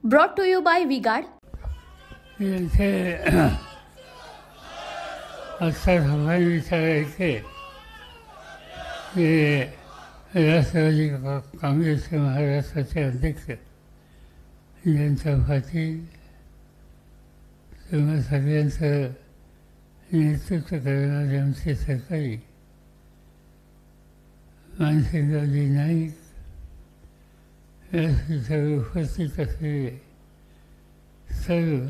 Brought to you by VGuard. इथे असा सवाल विचारायचे की राष्ट्रवादी काँग्रेसचे महाराष्ट्राचे अध्यक्ष ज्यांच्या पाटील तेव्हा सगळ्यांचं नेतृत्व करणारे आमचे सरकारी मानसिंगरावजी नाईक सर्व उपस्थित असलेले सर्व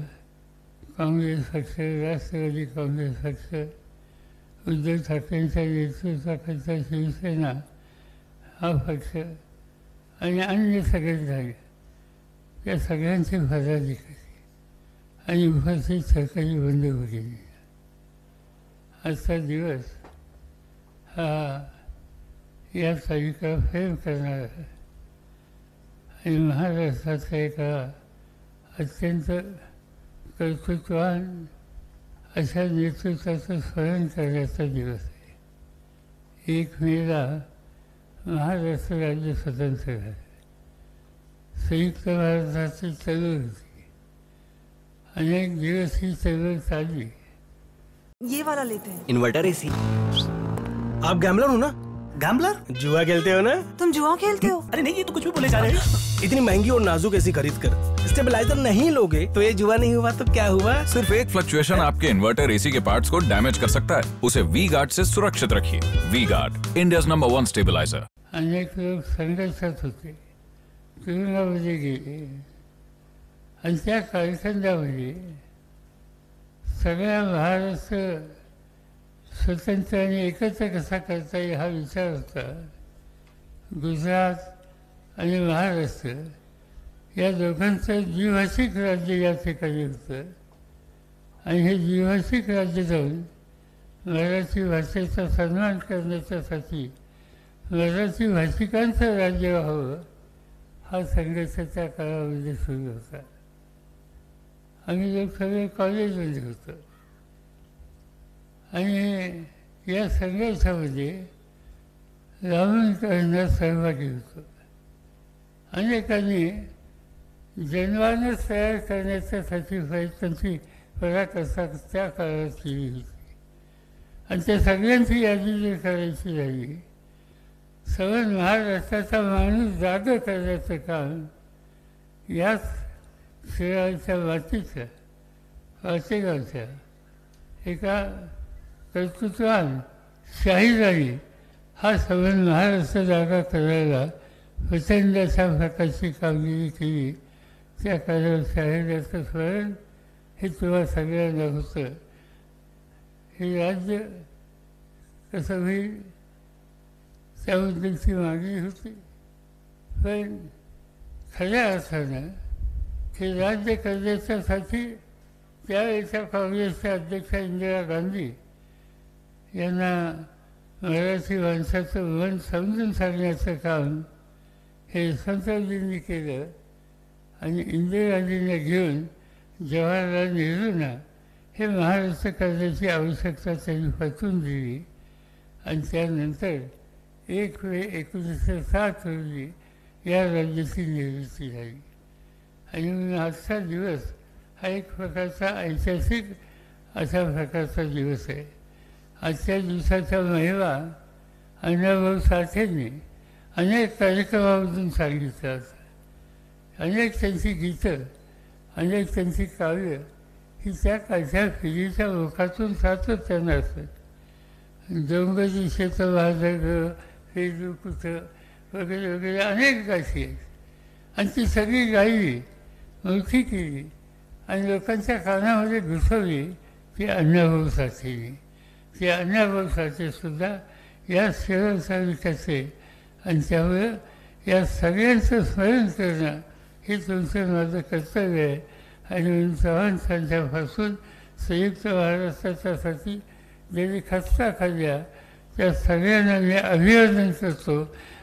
काँग्रेस पक्ष, राष्ट्रवादी काँग्रेस पक्ष, उद्धव ठाकरेंच्या नेतृत्वाखालचा शिवसेना हा पक्ष आणि अन्य सगळे झाले त्या सगळ्यांचे पदाधिकारी आणि उपस्थित सरकारी बंधू भगिनी, आजचा दिवस हा या तारीखा फेर करणारा आणि महाराष्ट्राच्या एका अत्यंत कर्तृत्ववान अशा नेतृत्वाचं स्मरण करण्याचा दिवस आहे. 1 मेला महाराष्ट्र राज्य स्वतंत्र झालं. संयुक्त भारताची चळवळ होती. अनेक दिवस ही चळवळ चालली. ये वाला लेते हैं. Inverter AC. आप गैम्बलर हो ना? गैम्बलर? जुआ खेलते हो ना? तुम जुआ खेलते हो? अरे नहीं, ये तो कुछ भी बोले जा रहे हैं. इतनी महंगी और नाजुक एसी खरीद कर स्टेबलाइजर नहीं लोगे तो ये जुआ नहीं हुआ तो क्या हुआ? सिर्फ एक फ्लक्चुएशन आपके इन्वर्टर एसी के पार्ट्स को डैमेज कर सकता है. उसे वी-गार्ड से सुरक्षित रखिए. V-Guard, India's number 1 stabiliser. अनेक लोग संघर्षात होते, तुरुंगामध्ये गेले आणि त्या कालखंडामध्ये सगळ्या महाराष्ट्र स्वतंत्र आणि एकत्र कसा करता येईल हा विचार होता. गुजरात आणि महाराष्ट्र या दोघांचं द्विभाषिक राज्य या ठिकाणी होतं आणि हे द्विभाषिक राज्य जाऊन मराठी भाषेचा सन्मान करण्याच्यासाठी मराठी भाषिकांचं राज्य व्हावं हा संघर्ष त्या काळामध्ये सुरू होता. आम्ही लोक सगळे कॉलेजमध्ये होतो आणि या संघर्षामध्ये लावणीकरणात सहभागी होतो. अनेकांनी जनमानस तयार करण्याच्यासाठी प्रयत्नांची पराकाष्ठा त्या काळात केली होती आणि त्या सगळ्यांची यादी जी करायची राहिली, सवन महाराष्ट्राचा माणूस जागा करण्याचं काम याच शिराळच्या मातीच्या पाचेगावच्या एका कर्तृत्वान शाहीराणी हा सवन महाराष्ट्र जागा करायला प्रचंड अशा प्रकारची कामगिरी केली. त्या काळात शाहिराचं स्मरण हे तेव्हा सगळ्यांना होतं. हे राज्य कसं होईल त्याबद्दलची मागणी होती, पण खऱ्या अर्थानं हे राज्य करण्याच्यासाठी त्यावेळेच्या काँग्रेसच्या अध्यक्षा इंदिरा गांधी यांना मराठी माणसाचं मन समजून सांगण्याचं काम हे यशवंतरावजींनी केलं आणि इंदिराजींना घेऊन जवाहरलाल नेहरूंना हे महाराष्ट्र करण्याची आवश्यकता त्यांनी पटवून दिली आणि त्यानंतर 1 मे 1907 रोजी या राज्याची निर्मिती झाली. आणि म्हणून आजचा दिवस हा एक प्रकारचा ऐतिहासिक अशा प्रकारचा दिवस आहे. आजच्या दिवसाचा महिमा अण्णाभाऊ साठेंनी अनेक कार्यक्रमामधून सांगितलं असं. अनेक त्यांची गीतं, अनेक त्यांची काव्य ही त्या काळच्या पिढीच्या मुखातून सातत्यानं असत. डोंगरी शेत माझं हे कुठं वगैरे वगैरे अनेक गाठी आहेत आणि ती सगळी गायली, मोठी केली आणि लोकांच्या कानामध्ये घुसवली ती अण्णाभाऊ साठेंनी. ते अण्णाभाऊ साठेसुद्धा या शिवसेना विकासे आणि त्यामुळं या सगळ्यांचं स्मरण करणं हे तुमचं माझं कर्तव्य आहे. आणि म्हणून चव्हाण त्यांच्यापासून संयुक्त महाराष्ट्राच्यासाठी ज्यांनी खस्ता खाल्ल्या त्या सगळ्यांना मी अभिवादन करतो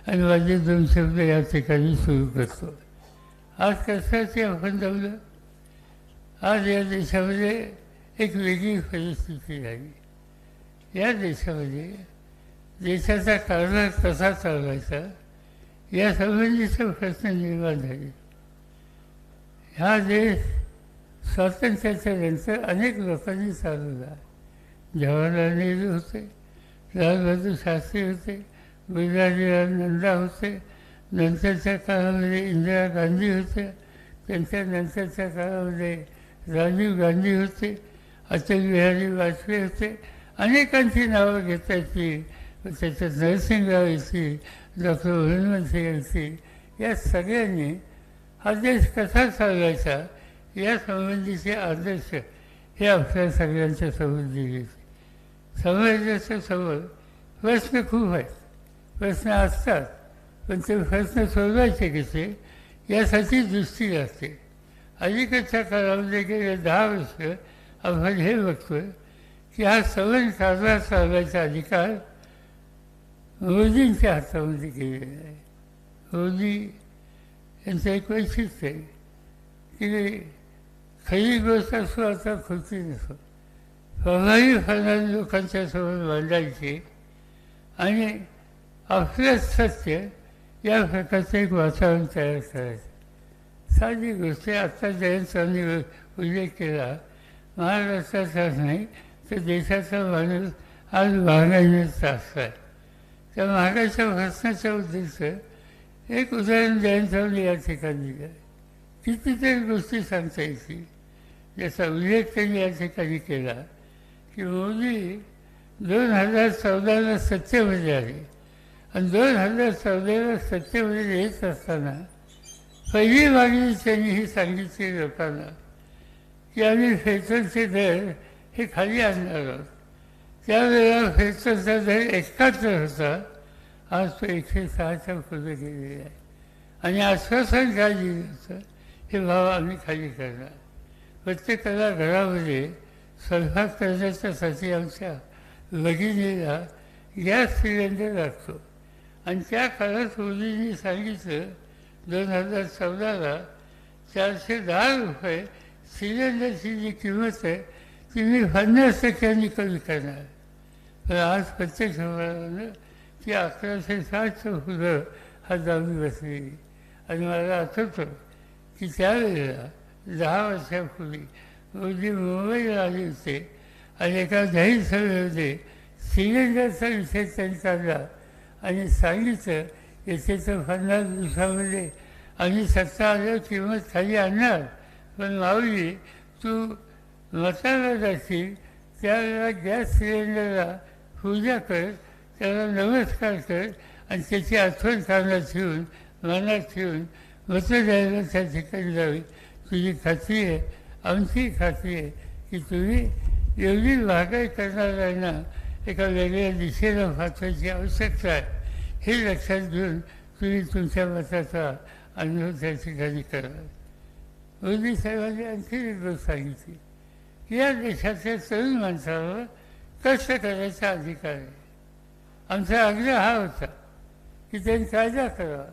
आणि माझे 2 शब्द या ठिकाणी सुरू करतो. आज कशाचे आपण जमलं? आज या देशामध्ये एक वेगळी परिस्थिती झाली. या देशामध्ये देशाचा कारभार कसा चालवायचा यासंबंधीचे प्रश्न निर्माण झाले. हा देश स्वातंत्र्याच्या नंतर अनेक लोकांनी चालवला. जवाहरलाल नेहरू होते, लालबहादूर शास्त्री होते, गुलजारीलाल नंदा होते, नंतरच्या काळामध्ये इंदिरा गांधी होत्या, त्यांच्या नंतरच्या काळामध्ये राजीव गांधी होते, अटल बिहारी वाजपेयी होते. अनेकांची नावं घेता येतील. त्याच्यात नरसिंहराव येतील, डॉक्टर मनमोहन सिंग येतील. या सगळ्यांनी हा देश कसा चालवायचा या संबंधीचे आदर्श हे आपल्या सगळ्यांच्या समोर दिले. समाजाच्या समोर प्रश्न खूप आहेत, प्रश्न असतात, पण ते प्रश्न सोडवायचे कसे यासाठी दृष्टी लागते. अलीकडच्या काळामध्ये गेले 10 वर्ष आपण हे बघतो की हा सवन कारभार चालवायचा अधिकार मोदींच्या हातामध्ये गेलेला आहे. मोदी यांचं एक वैशिष्ट्य आहे की खरी गोष्ट असो आता खोटी नसो, प्रभावीपणाने लोकांच्या समोर मांडायची आणि आपलं सत्य या प्रकारचं एक वातावरण तयार करायचं. साधी गोष्ट आहे. आत्ता जयंतरावांनी उल्लेख केला, महाराष्ट्राचाच नाही तर देशाचा माणूस आज महागाईने त्रासला आहे. त्या महागाईच्या प्रश्नाच्या उद्देश एक उदाहरण जयंतरावांनी या ठिकाणी दिलं आहे. कितीतरी गोष्टी सांगता येतील ज्याचा उल्लेख त्यांनी या ठिकाणी केला की मोदी 2014ला सत्तेमध्ये आले आणि 2014ला सत्तेमध्ये येत असताना पहिली मागणी त्यांनी ही सांगितली लोकांना की आम्ही पेट्रोलचे दर हे खाली आणणार आहोत. त्यावेळेला पेट्रोलचा दर 71 होता, आज तो 106च्या पुढे गेलेला आहे. आणि आश्वासन काय दिलं होतं, हे भाव आम्ही खाली करणार. प्रत्येकाला घरामध्ये स्वयंपाक करण्याच्यासाठी आमच्या भगिनीला गॅस सिलेंडर लागतो. आणि त्या काळात मोदींनी सांगितलं 2014ला 410 रुपये सिलेंडरची जी किंमत आहे ती मी 50% कमी करणार. पण आज प्रत्येक समाजानं ती 1160चं पुढं हा दाबी बसलेली. आणि मला आठवतं की त्यावेळेला 10 वर्षापूर्वी मोदी मुंबईला आले होते आणि एका जाहीर सभेमध्ये सिलेंडरचा विषय त्यांनी काढला आणि सांगितलं येथे तर 50 दिवसामध्ये आम्ही सत्ता आल्यावर किंमत खाली आणणार, पण माऊली तू मताला जाशील त्यावेळेला गॅस सिलेंडरला पूजा कर, त्याला नमस्कार कर आणि त्याची आठवण कानात ठेवून मनात ठेवून मतं द्यायला त्या ठिकाणी जावी. तुझी खात्री आहे, आमची खात्री आहे की तुम्ही एवढी महागाई करणार आहे ना, एका वेगळ्या दिशेला वाचवायची आवश्यकता आहे. हे लक्षात घेऊन तुम्ही तुमच्या मताचा अनुभव त्या ठिकाणी करा. मोदी साहेबांनी आणखी एक गोष्ट सांगितली की या देशाच्या तरुण माणसावर कष्ट करायचा अधिकार आहे. आमचा आग्रह हा होता की त्यांनी कायदा करावा.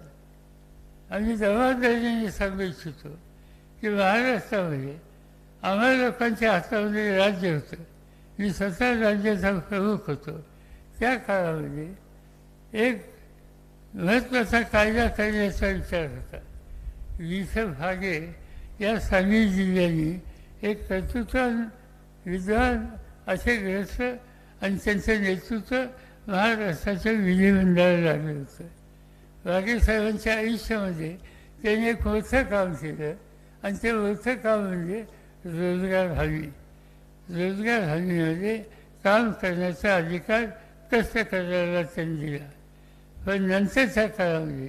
आम्ही जबाबदारीने सांगू इच्छितो की महाराष्ट्रामध्ये आम्हा लोकांच्या हातामध्ये राज्य होतं. मी स्वतः राज्याचा प्रमुख होतो. त्या काळामध्ये एक महत्त्वाचा कायदा करण्याचा विचार होता. विसफ हागे या सांगली जिल्ह्यांनी एक कर्तृत्वान विद्वान असे ग्रस्त आणि त्यांचं नेतृत्व महाराष्ट्राच्या विधिमंडळाला लागलं होतं. वाघे साहेबांच्या आयुष्यामध्ये त्यांनी एक मोठं काम केलं आणि ते मोठं काम म्हणजे रोजगार हमी. रोजगार हमीमध्ये काम करण्याचा अधिकार कष्ट करण्याला त्यांनी दिला. पण नंतरच्या काळामध्ये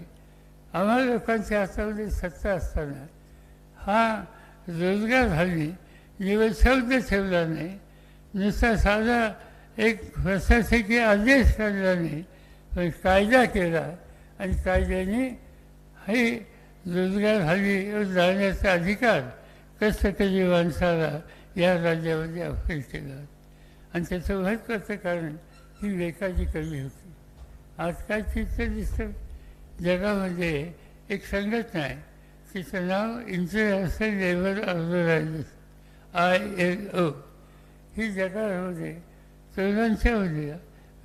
आम्हा लोकांच्या हातामध्ये सत्ता असताना हा रोजगार हमी निवड शब्द ठेवला नाही, नुसता साधा एक प्रशासकीय आदेश काढला नाही, पण कायदा केला आणि कायद्याने हे रोजगार हमी जाण्याचा अधिकार कष्टकरी माणसाला या राज्यामध्ये अफेल केला. आणि त्याचं महत्त्वाचं कारण ही बेकारी कमी होती. आज काय चित्र दिसतं जगामध्ये एक संघटना आहे, तिचं नाव इंटरनॅशनल लेबर ऑर्गनायझेशन ILO. ही जगामध्ये तरुणांच्यामध्ये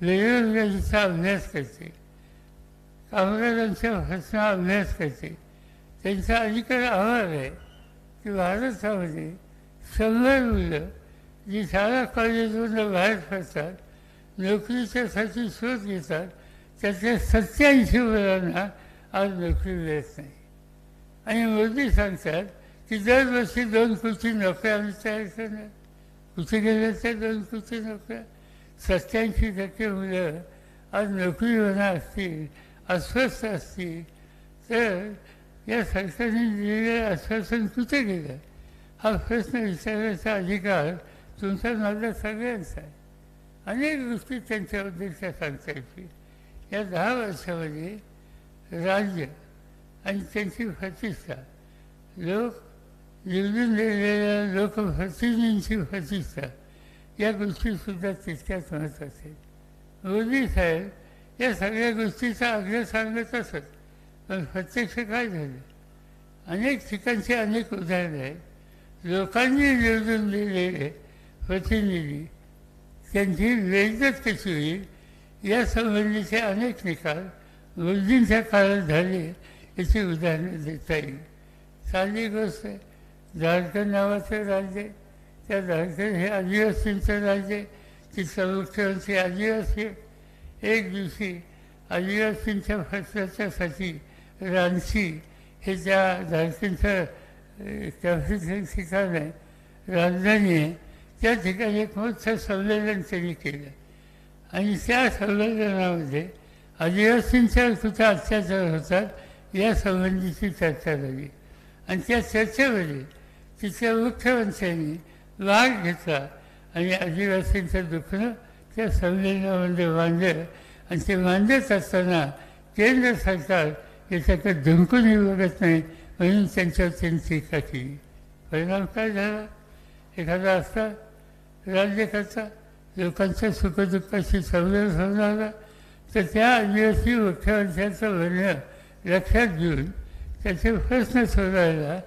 बेरोजगारीचा अभ्यास करते, कामगारांच्या प्रश्नाचा अभ्यास करते. त्यांचा अलीकडे अहवाल आहे की महाराष्ट्रामध्ये 100 मुलं जी शाळा कॉलेजमधून बाहेर पडतात, नोकरीच्यासाठी शोध घेतात, त्यातल्या 87 मुलांना आज नोकरी मिळत नाही. आणि मोदी सांगतात की दरवर्षी 2 कोटी नोकऱ्या आम्ही तयार करणार. कुठे गेल्या त्या 2 कोटी नोकऱ्या? 87% मुलं आज नोकरी होणार असतील, अस्वस्थ असतील, तर या सरकारने दिलेलं आश्वासन कुठे गेलं? हा प्रश्न विचारण्याचा अधिकार तुमचा माझा सगळ्यांचा आहे. अनेक गोष्टी त्यांच्याबद्दलच्या सांगता येतील. या 10 वर्षामध्ये राज्य आणि त्यांची प्रतिष्ठा, लोक निवडून दिलेल्या लोकप्रतिनिधींची प्रतिष्ठा, या गोष्टीसुद्धा तितक्याच महत्त्वाच्या आहेत. मोदी साहेब या सगळ्या गोष्टीचा आग्रह सांगत असत, पण प्रत्यक्ष काय झालं? अनेक ठिकाणची अनेक उदाहरणं आहेत. लोकांनी निवडून दिलेले प्रतिनिधी त्यांची बेइज्जत कशी होईल यासंबंधीचे अनेक निकाल मोदींच्या काळात झाले याची उदाहरणं देता येईल. साधी गोष्ट आहे, झारखंड नावाचं राज्य, त्या झारखंड हे आदिवासींचं राज्य, तिथं मुख्यमंत्री आदिवासी. एक दिवशी आदिवासींच्या प्रश्नाच्यासाठी रांची हे त्या झारखंडचं कॅपिटल ठिकाण आहे, राजधानी आहे, त्या ठिकाणी एक मोठं संमेलन त्यांनी केलं. आणि त्या संमेलनामध्ये आदिवासींच्यावर कुठे अत्याचार होतात यासंबंधीची चर्चा झाली. आणि त्या चर्चेमध्ये तिथल्या मुख्यमंत्र्यांनी भाग घेतला आणि आदिवासींचं दुखणं त्या संमेलनामध्ये मांडलं. आणि ते मांडत असताना केंद्र सरकार याच्याकडे धुंकूनही बघत नाही म्हणून त्यांच्यावर त्यांनी टीका केली. परिणाम काय झाला? एखादा असा राज्यकर्ता लोकांच्या सुखदुःखाशी संवेद होणारा, तर त्या आदिवासी मुख्यमंत्र्यांचं म्हणणं लक्षात घेऊन त्याचे प्रश्न सोडवायला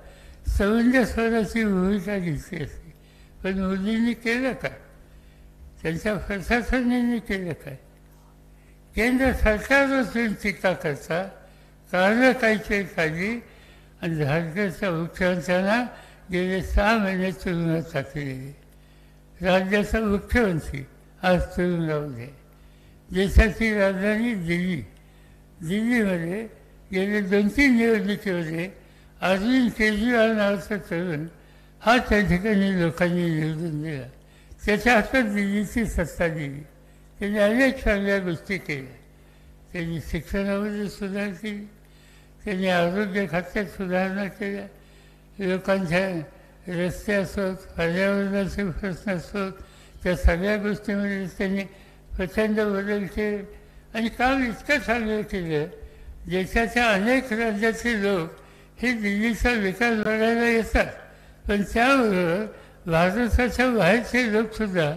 समंजसपणाची भूमिका घेतली असते. पण मोदींनी केलं काय? त्यांच्या प्रशासनाने केलं काय? केंद्र सरकारवर तुम्ही टीका करता, कारणं काहीतरी काढली आणि झारखंडच्या मुख्यमंत्र्यांना गेले 6 महिने तुरुंगात टाकलेले. राज्याचा मुख्यमंत्री आज तुरुंगामध्ये. देशाची राजधानी दिल्ली, दिल्लीमध्ये गेले 2-3 निवडणुकीमध्ये अरविंद केजरीवाल नावाचा तरुण हा त्या ठिकाणी लोकांनी निवडून दिला. त्याच्या हातात दिल्लीची सत्ता दिली. त्यांनी अनेक चांगल्या गोष्टी केल्या. त्यांनी शिक्षणामध्ये सुधारणा केली, त्यांनी आरोग्य खात्यात सुधारणा केल्या, लोकांच्या रस्ते असोत, पर्यावरणाचे प्रश्न असोत, त्या सगळ्या गोष्टींमध्ये त्यांनी प्रचंड बदल केले. आणि काम इतकं चांगलं केलं, देशाच्या अनेक राज्याचे लोक हे दिल्लीचा विकास बघायला येतात, पण त्याबरोबर भारताच्या बाहेरचे लोकसुद्धा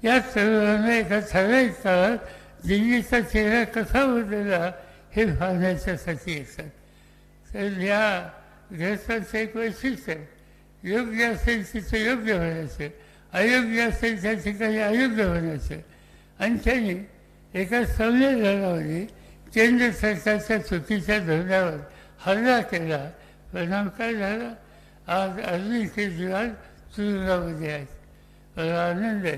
या तरुणांना एका ठराविक काळात दिल्लीचा चेहरा कसा बदलला हे पाहण्याच्यासाठी येतात. तर या ग्रस्तांचं एक वैशिष्ट्य आहे, योग्य असेल तिथं योग्य होण्याचं, अयोग्य असेल त्या ठिकाणी अयोग्य होण्याचं. आणि त्यांनी एका संमेलनामध्ये केंद्र सरकारच्या चुकीच्या धोरणावर हल्ला केला. परिणाम काय झाला? आज अरविंद केजरीवाल तुरुंगामध्ये आहेत. मला आनंद आहे,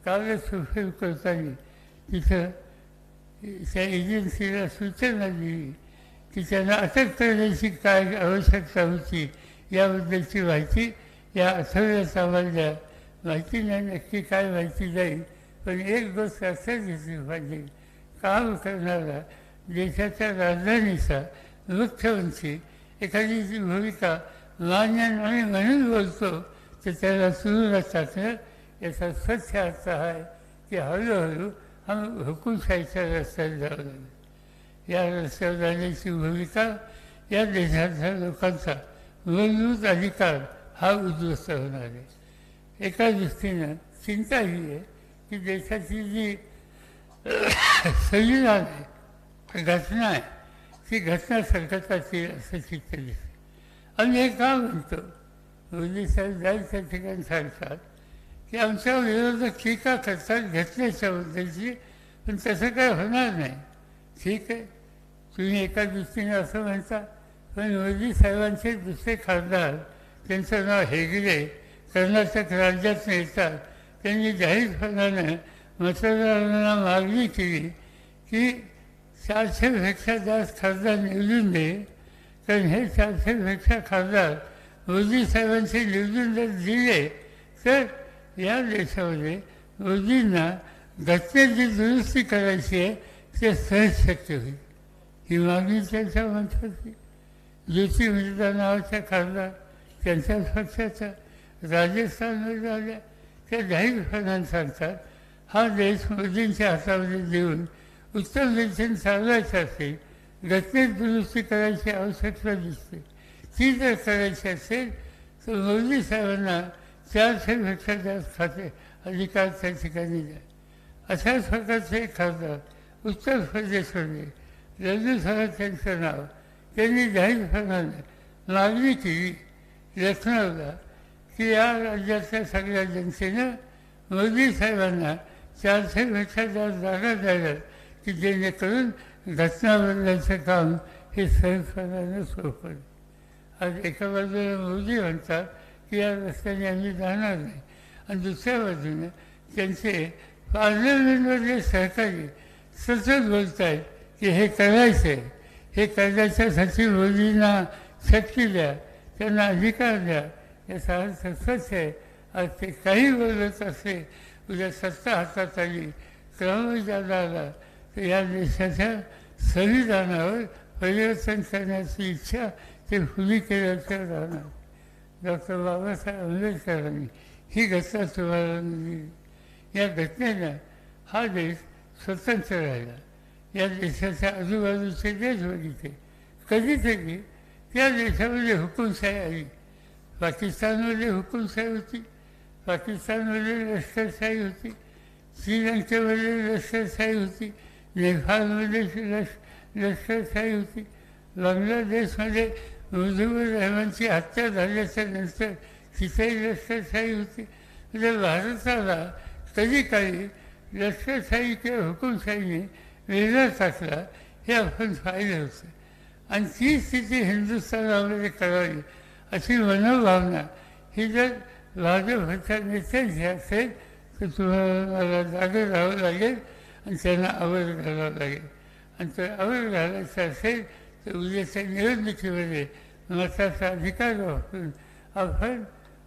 कालच सुप्रीम कोर्टाने तिथं त्या एजन्सीला सूचना दिली की त्यांना अटक करण्याची काय आवश्यकता होती याबद्दलची माहिती या आठवड्यात आम्हाला द्या. माहिती नाही नक्की काय माहिती जाईल, पण एक गोष्ट लक्षात घेतली पाहिजे, काम करणारा देशाच्या राजधानीचा मुख्यमंत्री एखादी जी भूमिका मान्य नाही म्हणून बोलतो तर त्याला तुरुंगात टाकणं याचा सत्य अर्थ आहे की हळूहळू हा हुकुमशाहीच्या रस्त्यात जावं लागेल. या रस्त्यावर जाण्याची भूमिका या देशाच्या लोकांचा मूलभूत अधिकार हा उद्ध्वस्त होणार आहे. एका दृष्टीनं चिंता ही आहे की देशाची जी संविधान आहे, घटना आहे, ती घटना संकटाची असं चित्र दिसते. आम्ही हे का म्हणतो? मोदी साहेब जाईल त्या ठिकाणी सांगतात की आमच्या विरोधात टीका करतात घटनेच्याबद्दलची, पण तसं काय होणार नाही. ठीक आहे, तुम्ही एका दृष्टीने असं म्हणता, पण मोदी साहेबांचे दुसरे खासदार त्यांचं नाव हेगडे, कर्नाटक राज्यात येतात. त्यांनी जाहीरपणानं मतदारांना मागणी केली की 400पेक्षा जास्त खासदार निवडून दे, कारण हे 400पेक्षा खासदार मोदी साहेबांचे निवडून जर दिले तर या देशामध्ये मोदींना घटनेची दुरुस्ती करायची आहे ते सहज शक्य होईल. ही मागणी त्यांच्या म्हणत होती. ज्योती मिर्झा नावाच्या खासदार त्यांच्याच पक्षाचा राजस्थानमध्ये आल्या, त्या जाहीरपणाने सांगतात हा देश मोदींच्या हातामध्ये देऊन उत्तम दिशेने चालवायचा असेल, घटनेत दुरुस्ती करायची आवश्यकता दिसते. ती जर करायची असेल तर मोदी साहेबांना 400पेक्षा जास्त खाते अधिकार त्या ठिकाणी द्या. अशाच प्रकारचे एक खासदार उत्तर प्रदेशमध्ये लल्लू साहेब त्यांचं नाव, त्यांनी जाहीरपणाने मागणी केली लखनौला की या राज्यातल्या सगळ्या जनतेनं मोदी साहेबांना 400पेक्षा जास्त जागा द्याव्यात की जेणेकरून घटना बदलायचं काम हे सहजपणानं सोपं. आज एका बाजूला मोदी म्हणतात की या रस्त्याने आम्ही जाणार नाही, आणि दुसऱ्या बाजूने त्यांचे पार्लमेंटमधले सहकारी सतत बोलत आहेत की हे करायचं आहे, हे करण्याच्यासाठी मोदींना शक्ती द्या, त्यांना अधिकार द्या. याचा अर्थ सच आहे. आज ते काही बोलत असले, उद्या सत्ता हातात आली, क्रमजादा आला तर या देशाच्या संविधानावर परिवर्तन करण्याची इच्छा ते खुली केल्याचं राहणार. डॉक्टर बाबासाहेब आंबेडकरांनी ही घटना तुम्हाला दिली. या घटनेनं हा देश स्वतंत्र राहिला. या देशाच्या आजूबाजूचे देश बघितले, कधीतरी त्या देशामध्ये हुकुमशाही आली. पाकिस्तानमध्ये हुकुमशाही होती, पाकिस्तानमध्ये लष्करशाही होती, श्रीलंकेमध्ये लष्करशाही होती, नेपाळमध्ये लष्करशाही होती, बांगलादेशमध्ये मुजीबुर रहमानची हत्या झाल्याच्या नंतर तिथेही लष्करशाही होती. म्हणजे भारताला कधी काही लष्करशाही किंवा हुकुमशाहीने वेगळा टाकला हे आपण पाहिलं होतं. आणि ती स्थिती हिंदुस्थानामध्ये करावी अशी मनोभावना ही जर भाजपच्या नेत्यांची असेल तर तुम्हाला मला जागे राहावं लागेल आणि त्यांना आवर घालावं लागेल. आणि तर आवर घालायचं असेल तर उद्याच्या निवडणुकीमध्ये मताचा अधिकार वापरून आपण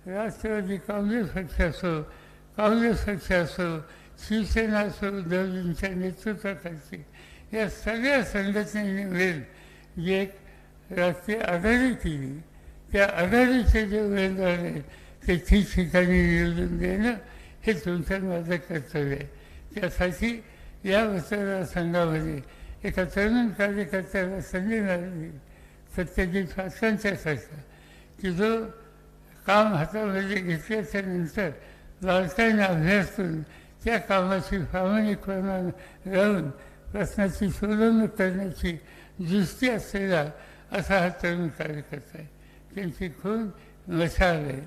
राष्ट्रवादी काँग्रेस पक्ष असो, काँग्रेस पक्ष असो, शिवसेना असो, उद्धवजींच्या नेतृत्वाखाली या सगळ्या संघटनेने मिळून जी एक राष्ट्रीय आघाडी केली, त्या आघाडीचे जे उमेदवार आहेत ते ठिकठिकाणी निवडून देणं हे तुमचं माझं कर्तव्य आहे. त्यासाठी या मतदारसंघामध्ये एका तरुण कार्यकर्त्याला संधी मिळाली, सत्यजित पाटलांच्यासारखा, की जो काम हातामध्ये घेतल्याच्या नंतर बारकाईने अभ्यास करून त्या कामाची प्रामाणिकपणानं राहून प्रश्नाची सोडवणूक करण्याची दृष्टी असलेला असा हा तरुण कार्यकर्ता आहे. त्यांची खून मशाल आहे,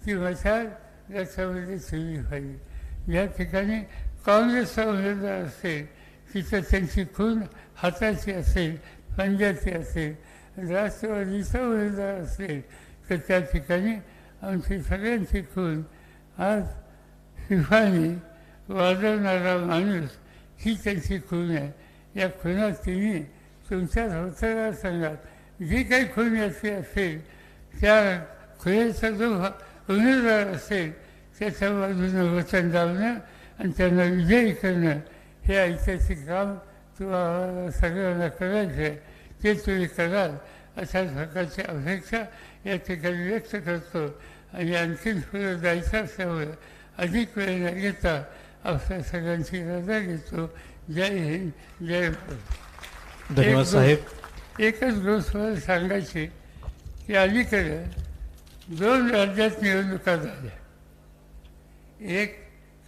ती मशाल याच्यामध्ये ठेवली पाहिजे. या ठिकाणी काँग्रेसचा उमेदवार असेल तिथं त्यांची खून हाताची असेल, पंजाची असेल, राष्ट्रवादीचा उमेदवार असेल तर त्या ठिकाणी आमची सगळ्यांची खून आज फिफाने वाजवणारा माणूस ही त्यांची खून आहे. या खुनात तिने तुमच्या मतदारसंघात जी काही खून याची असेल त्या खुनेचा जो उमेदवार असेल त्याच्या बाजूनं वचन लावणं आणि त्यांना विजयी करणं हे ऐतिहासिक काम तुम्हाला सगळ्यांना करायचं आहे. ते तुम्ही कराल अशाच प्रकारची अपेक्षा या ठिकाणी व्यक्त करतो. आणि आणखीन पुढे जायचं असल्यामुळे अधिक वेळ न घेता आपल्या सगळ्यांची रजा घेतो. जय हिंद, जय भारत. धन्यवाद साहेब. एकच गोष्ट मला सांगायची की अलीकडे 2 राज्यात निवडणुका झाल्या, एक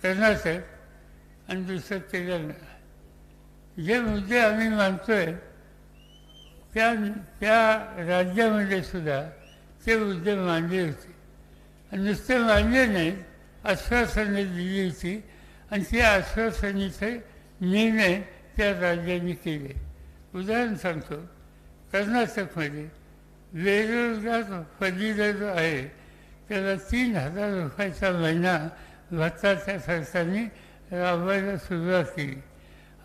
कर्नाटक आणि दुसरं तेलंगणा. जे मुद्दे आम्ही मानतोय त्या राज्यामध्ये सुद्धा ते मुद्दे मांडले होते. आणि नुसते मांडले नाहीत, आश्वासने दिली होती आणि त्या आश्वासनेचे निर्णय त्या राज्यांनी केले. उदाहरण सांगतो, कर्नाटकमध्ये बेरोजगार पदवीधर जो आहे त्याला 3,000 रुपयाचा महिना भत्ताच्या सरकारने राबवायला सुरुवात केली.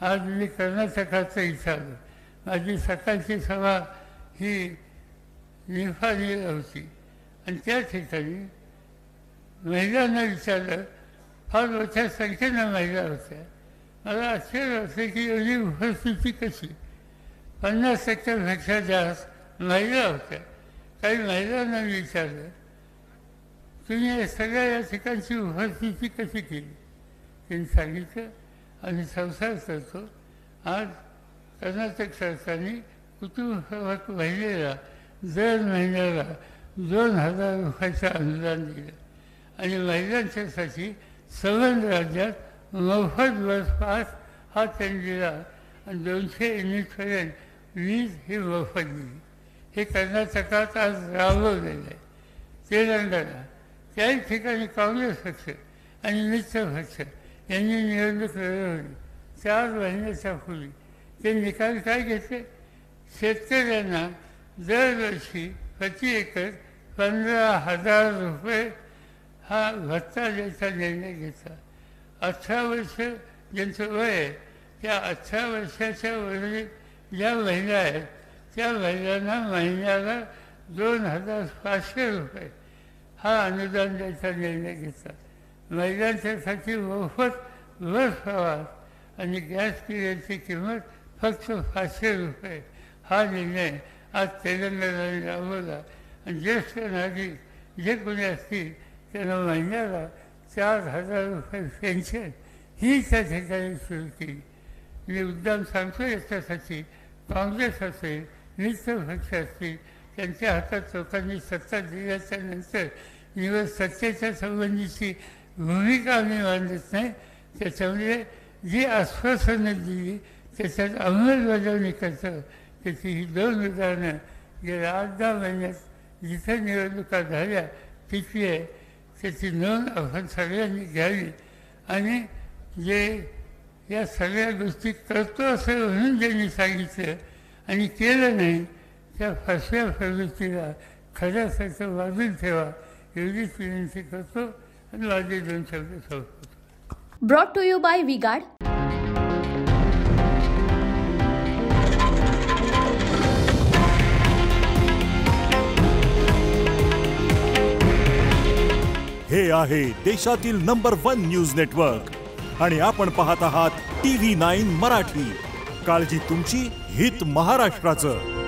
आज मी कर्नाटकाचं विचारलं. माझी सकाळची सभा ही निफाडीला होती आणि त्या ठिकाणी महिलांना विचारलं. फार मोठ्या संख्येनं महिला होत्या. मला आश्चर्य होते की एवढी उपस्थिती कशी. 50% जास्त महिला होत्या. काही महिलांना विचारलं, तुम्ही या सगळ्या या ठिकाणची उपस्थिती कशी केली. त्यांनी सांगितलं, आम्ही संसार करतो. आज कर्नाटक सरकारने कुटुंबप्रमुख महिलेला दर महिन्याला 2,000 रुपयाचं अनुदान दिलं आणि महिलांच्यासाठी 7 राज्यात मोफत बस पास हा त्यांनी दिला आणि 200 युनिटपर्यंत वीज ही मोफत दिली. हे कर्नाटकात आज राबवलेलं आहे. तेलंगणा त्याही ठिकाणी काँग्रेस पक्ष आणि मित्र पक्ष यांनी निवडणूक लढवली. 4 महिन्याच्या पूर्वी ते निकाल काय घेतले. शेतकऱ्यांना दरवर्षी प्रति एकर 15,000 रुपये हा भत्ता द्यायचा निर्णय घेतला. 18 वर्ष ज्यांचं वय आहे त्या 18 वर्षाच्या वरील ज्या महिला आहेत त्या महिलांना महिन्याला 2,500 रुपये हा अनुदान द्यायचा निर्णय घेतला. महिलांच्यासाठी मोफत बस प्रवास आणि गॅस सिलेंडरची किंमत फक्त 500 रुपये हा निर्णय आज तेलंगणाने राबवला आणि ज्येष्ठ नागरिक जे कोणी असतील त्यांना महिन्याला 4,000 रुपये पेन्शन ही त्या ठिकाणी सुरू केली. मी उद्दाम सांगतो याच्यासाठी काँग्रेस असेल मित्र पक्ष असतील त्यांच्या हातात लोकांनी सत्ता दिल्याच्या नंतर निवड सत्तेच्या संबंधीची भूमिका आम्ही मांडत नाही. त्याच्यामुळे जी आश्वासनं दिली त्याच्यात अंमलबजावणी करतं. त्याची ही 2 उदाहरणं गेल्या 8-10 महिन्यात जिथं निवडणुका झाल्या तिथली आहे. त्याची नोंद आपण सगळ्यांनी घ्यावी आणि जे या सगळ्या गोष्टी करतो असं म्हणून ज्यांनी सांगितलं आणि केलं नाही त्या फसव्या प्रवृत्तीला खऱ्यासारखं बाजून ठेवा एवढीच विनंती करतो आणि माझे 2 शब्द संपवतो. Brought to you by V-Guard. हे आहे देशातील नंबर 1 न्यूज नेटवर्क आणि आपण पाहत आहात TV9 मराठी. काळजी तुमची, हित महाराष्ट्राचं.